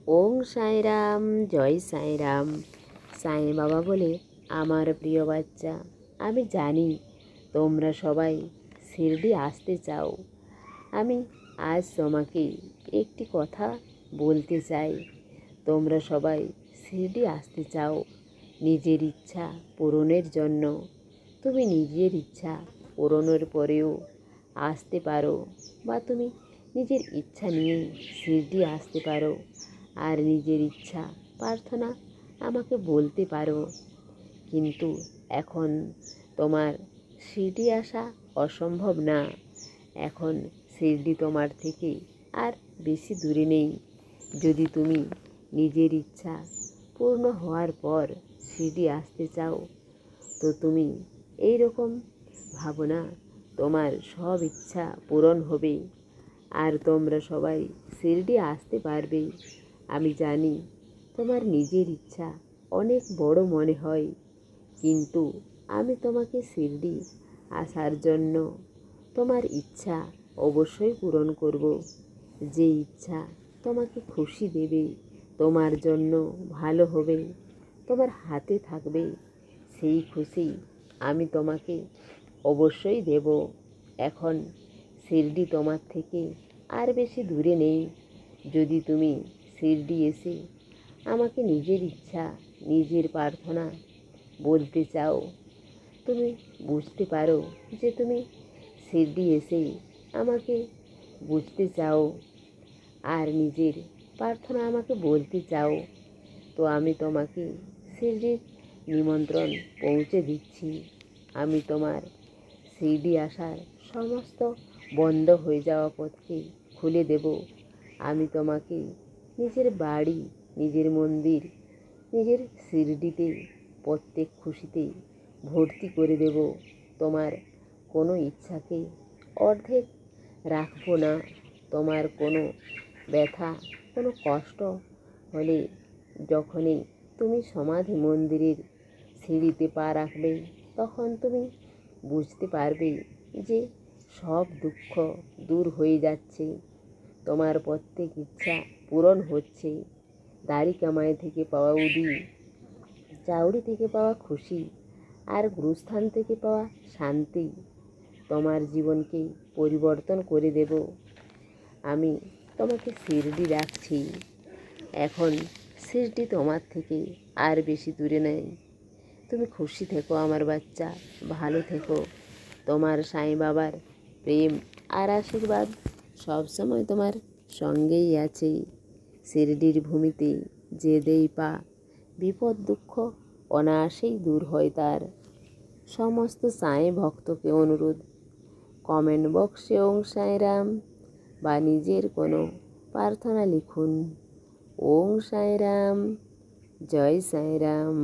ওং সাঁইরাম, জয় সাঁইরাম। সাঁই বাবা বলে, আমার প্রিয় বাচ্চা, আমি জানি তোমরা সবাই শিরডি আসতে চাও। আমি আজ তোমাকে একটি কথা বলতে চাই। তোমরা সবাই শিরডি আসতে চাও নিজের ইচ্ছা পূরণের জন্য। তুমি নিজের ইচ্ছা পূরণের পরেও আসতে পারো, বা তুমি নিজের ইচ্ছা নিয়ে শিরডি আসতে পারো আর নিজের ইচ্ছা প্রার্থনা আমাকে বলতে পারো। কিন্তু এখন তোমার শিরডি আসা অসম্ভব না। এখন শিরডি তোমার থেকে আর বেশি দূরে নেই। যদি তুমি নিজের ইচ্ছা পূর্ণ হওয়ার পর শিরডি আসতে চাও, তো তুমি এই রকম ভাবনা, তোমার সব ইচ্ছা পূরণ হবে আর তোমরা সবাই শিরডি আসতে পারবে। আমি জানি তোমার নিজের ইচ্ছা অনেক বড় মনে হয়, কিন্তু আমি তোমাকে শিরডি আসার জন্য তোমার ইচ্ছা অবশ্যই পূরণ করব। যে ইচ্ছা তোমাকে খুশি দেবে, তোমার জন্য ভালো হবে, তোমার হাতে থাকবে, সেই খুশি আমি তোমাকে অবশ্যই দেব। এখন শিরডি তোমার থেকে আর বেশি দূরে নেই। যদি তুমি শিরডি এসে আমাকে নিজের ইচ্ছা, নিজের প্রার্থনা বলতে চাও, তুমি বুঝতে পারো যে তুমি শিরডি এসে আমাকে বুঝতে চাও আর নিজের প্রার্থনা আমাকে বলতে চাও, তো আমি তোমাকে শিরডির নিমন্ত্রণ পৌঁছে দিচ্ছি। আমি তোমার শিরডি আসার সমস্ত বন্ধ হয়ে যাওয়া পথকে খুলে দেব। আমি তোমাকে নিজের বাড়ি, নিজের মন্দির, নিজের শিরডিতে প্রত্যেক খুশিতে ভর্তি করে দেব। তোমার কোনো ইচ্ছাকে অর্ধেক রাখবো না। তোমার কোনো ব্যথা, কোনো কষ্ট হলে যখনই তুমি সমাধি মন্দিরের সিঁড়িতে পা রাখবে, তখন তুমি বুঝতে পারবে যে সব দুঃখ দূর হয়ে যাচ্ছে, তোমার প্রত্যেক ইচ্ছা পূরণ হচ্ছে। দাড়ি কামাই থেকে পাওয়া উডি, চাউরি থেকে পাওয়া খুশি আর গুরুস্থান থেকে পাওয়া শান্তি তোমার জীবনকে পরিবর্তন করে দেব। আমি তোমাকে শিরডি রাখছি। এখন শিরডি তোমার থেকে আর বেশি দূরে নেই। তুমি খুশি থেকো আমার বাচ্চা, ভালো থেকো। তোমার সাঁই বাবার প্রেম আর আশীর্বাদ সবসময় তোমার সঙ্গেই আছে। শিরডির ভূমিতে যে দেই পা, বিপদ দুঃখ অনায়াসেই দূর হয় তার। সমস্ত সাঁই ভক্তকে অনুরোধ, কমেন্ট বক্সে ওং সাঁইরাম বা নিজের কোনো প্রার্থনা লিখুন। ওং সাঁইরাম, জয় সাঁইরাম।